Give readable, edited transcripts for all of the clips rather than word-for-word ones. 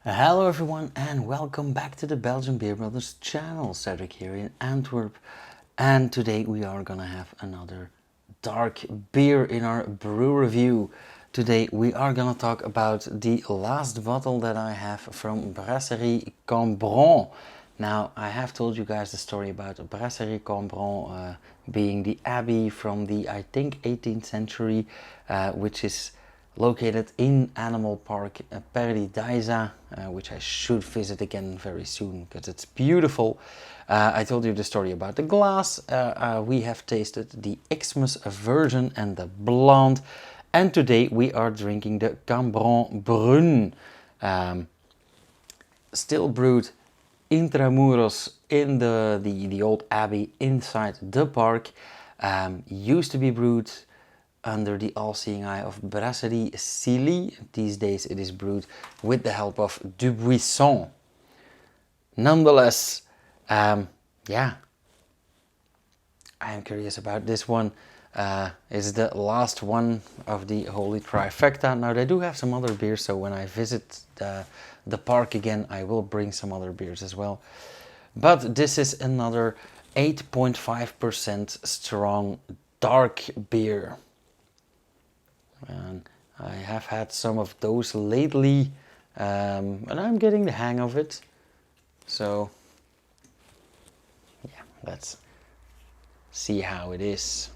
Hello everyone and welcome back to the Belgian Beer Brothers channel. Cedric here in Antwerp, and today we are gonna have another dark beer in our brew review. Today we are gonna talk about the last bottle that I have from Brasserie Cambron. Now, I have told you guys the story about Brasserie Cambron being the abbey from the, I think, 18th century, which is located in Animal Park Paradise, which I should visit again very soon because it's beautiful. I told you the story about the glass. We have tasted the Xmas version and the blonde, and today we are drinking the Cambron Brune, still brewed intramuros in the old abbey inside the park. Used to be brewed under the all-seeing eye of Brasserie Silly. These days it is brewed with the help of Dubuisson. Nonetheless, yeah, I am curious about this one. It's the last one of the Holy Trifecta. Now they do have some other beers, so when I visit the park again, I will bring some other beers as well. But this is another 8.5% strong dark beer. And I have had some of those lately, and I'm getting the hang of it. So, yeah, let's see how it is.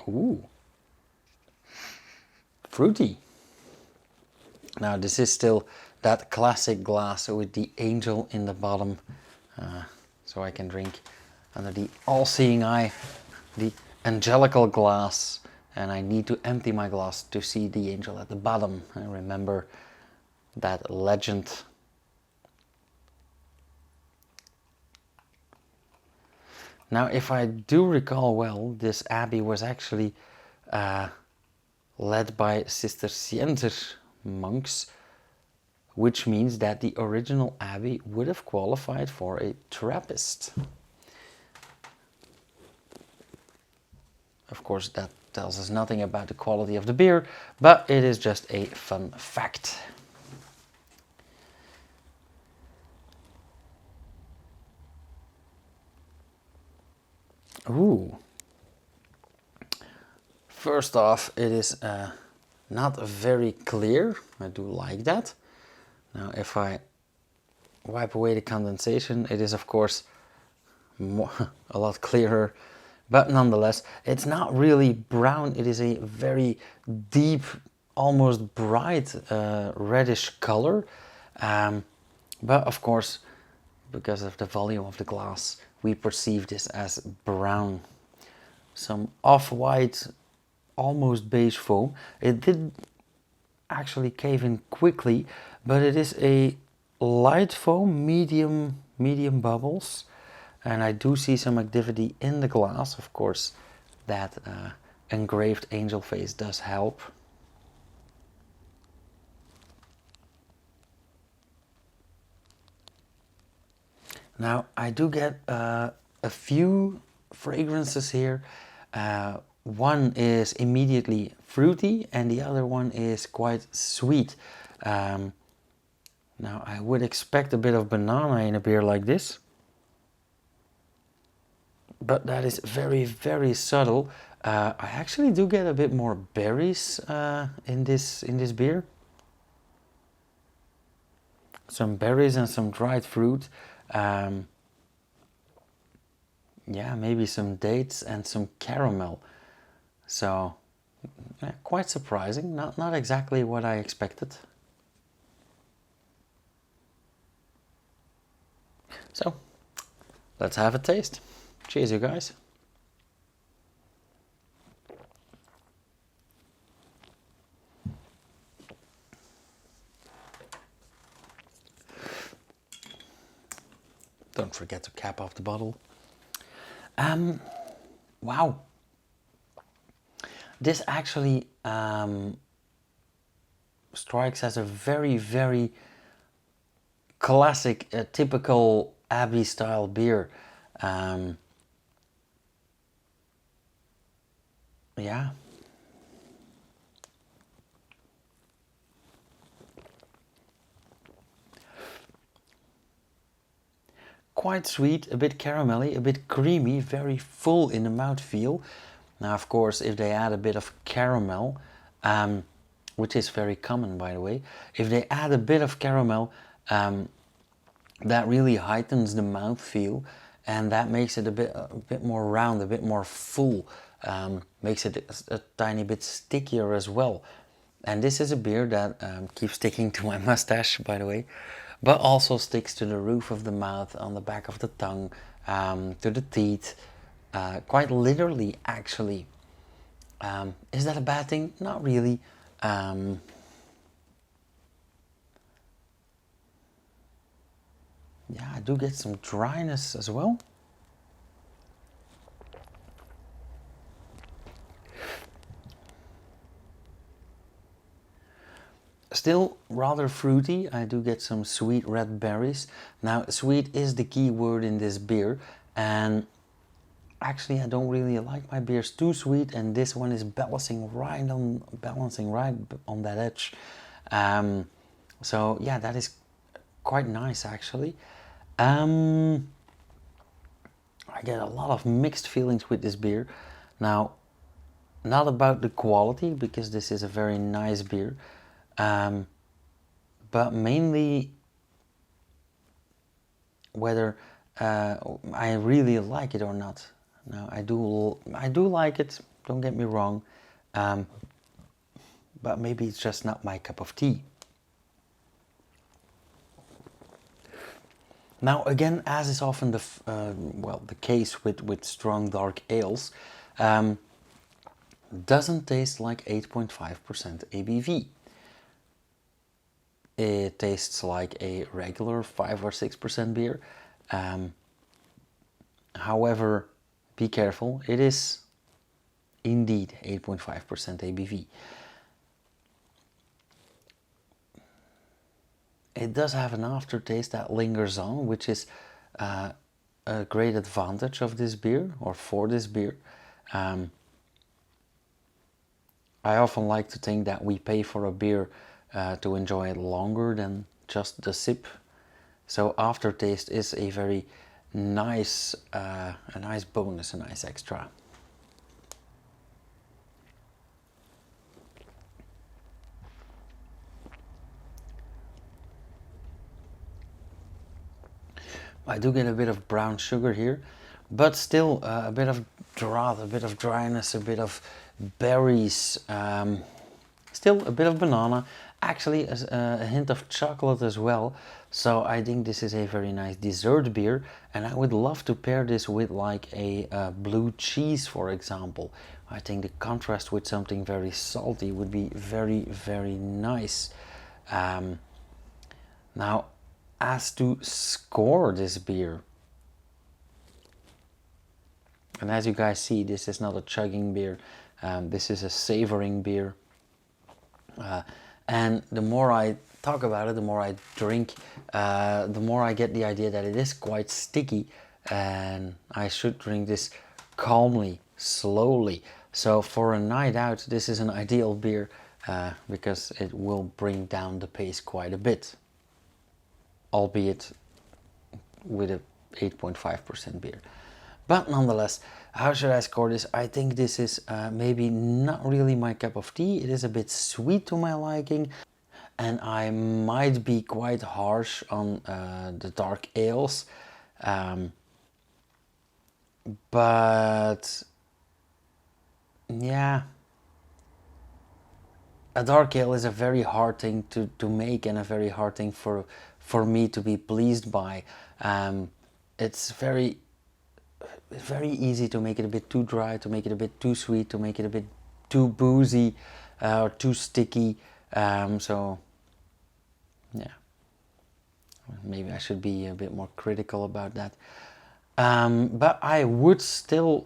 Ooh, fruity. Now this is still that classic glass with the angel in the bottom, so I can drink under the all-seeing eye, the angelical glass, and I need to empty my glass to see the angel at the bottom and remember that legend. Now, if I do recall well, this abbey was actually led by Cistercienser monks, which means that the original abbey would have qualified for a Trappist. Of course, that tells us nothing about the quality of the beer, but it is just a fun fact. Ooh. First off, it is not very clear. I do like that. Now, if I wipe away the condensation, it is of course a lot clearer, but nonetheless it's not really brown. It is a very deep, almost bright reddish color, but of course, because of the volume of the glass, we perceive this as brown. Some off-white, almost beige foam. It did actually cave in quickly, but it is a light foam, medium bubbles, and I do see some activity in the glass. Of course, that engraved angel face does help. Now I do get a few fragrances here. One is immediately fruity and the other one is quite sweet. Now I would expect a bit of banana in a beer like this, but that is very subtle. I actually do get a bit more berries in this beer. Some berries and some dried fruit. Yeah, maybe some dates and some caramel. So quite surprising. Not exactly what I expected. So let's have a taste. Cheers, you guys. Don't forget to cap off the bottle. Wow. This actually strikes as a very classic, typical Abbey style beer. Yeah. quite sweet, a bit caramelly, a bit creamy, very full in the mouthfeel. Now, of course, if they add a bit of caramel, which is very common, by the way, if they add a bit of caramel, that really heightens the mouthfeel, and that makes it a bit more round, a bit more full, makes it a tiny bit stickier as well. And this is a beer that keeps sticking to my mustache, by the way, but also sticks to the roof of the mouth, on the back of the tongue, to the teeth, quite literally, actually. Is that a bad thing? Not really. Yeah, I do get some dryness as well. Still rather fruity. I do get some sweet red berries. Now, sweet is the key word in this beer, and actually I don't really like my beers too sweet, and this one is balancing right on that edge. So yeah, that is quite nice actually. I get a lot of mixed feelings with this beer. Now, not about the quality, because this is a very nice beer, but mainly whether I really like it or not. Now, I do like it, don't get me wrong, but maybe it's just not my cup of tea. Now, again, as is often the case with strong dark ales, doesn't taste like 8.5% ABV. It tastes like a regular 5 or 6% beer. However, be careful, it is indeed 8.5% ABV. It does have an aftertaste that lingers on, which is a great advantage of this beer, or for this beer. I often like to think that we pay for a beer to enjoy it longer than just the sip. So aftertaste is a very nice, a nice bonus, a nice extra. I do get a bit of brown sugar here, but still a bit of drought, a bit of dryness, a bit of berries, still a bit of banana, actually a hint of chocolate as well. So I think this is a very nice dessert beer, and I would love to pair this with like a blue cheese, for example. I think the contrast with something very salty would be very, very nice. Now, as to score this beer, and as you guys see, this is not a chugging beer, this is a savoring beer, and the more I talk about it, the more I drink, the more I get the idea that it is quite sticky, and I should drink this calmly, slowly. So for a night out, this is an ideal beer, because it will bring down the pace quite a bit, albeit with a 8.5% beer. But nonetheless, how should I score this? I think this is maybe not really my cup of tea. It is a bit sweet to my liking, and I might be quite harsh on the dark ales. But yeah, a dark ale is a very hard thing to make, and a very hard thing for me to be pleased by. It's very easy to make it a bit too dry, to make it a bit too sweet, to make it a bit too boozy, or too sticky. So yeah, maybe I should be a bit more critical about that. But I would still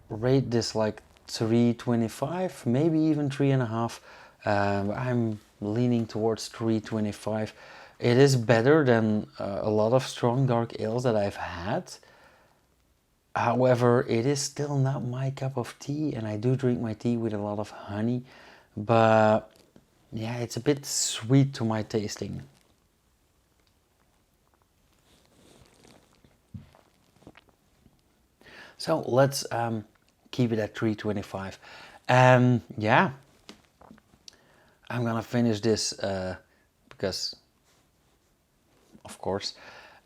rate this like 3.25, maybe even 3.5. I'm leaning towards 3.25. It is better than a lot of strong dark ales that I've had. However, it is still not my cup of tea, and I do drink my tea with a lot of honey. But yeah, it's a bit sweet to my tasting. So let's keep it at 325. Yeah, I'm gonna finish this because, of course,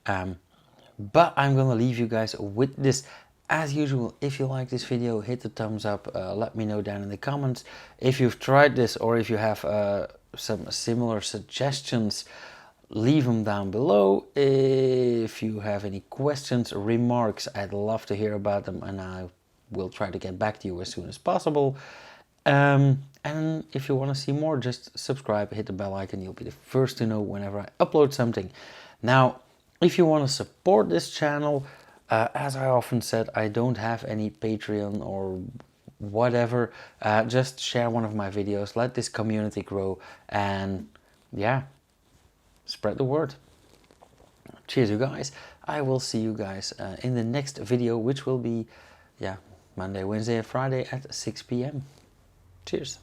but I'm gonna leave you guys with this. As usual, if you like this video, hit the thumbs up. Let me know down in the comments if you've tried this, or if you have some similar suggestions. Leave them down below. If you have any questions or remarks, I'd love to hear about them, and I will try to get back to you as soon as possible. And if you want to see more, just subscribe, hit the bell icon. You'll be the first to know whenever I upload something. Now, if you want to support this channel, as I often said, I don't have any Patreon or whatever. Just share one of my videos, let this community grow, and yeah, spread the word. Cheers, you guys. I will see you guys in the next video, which will be, yeah, Monday, Wednesday, and Friday at 6 p.m. Cheers.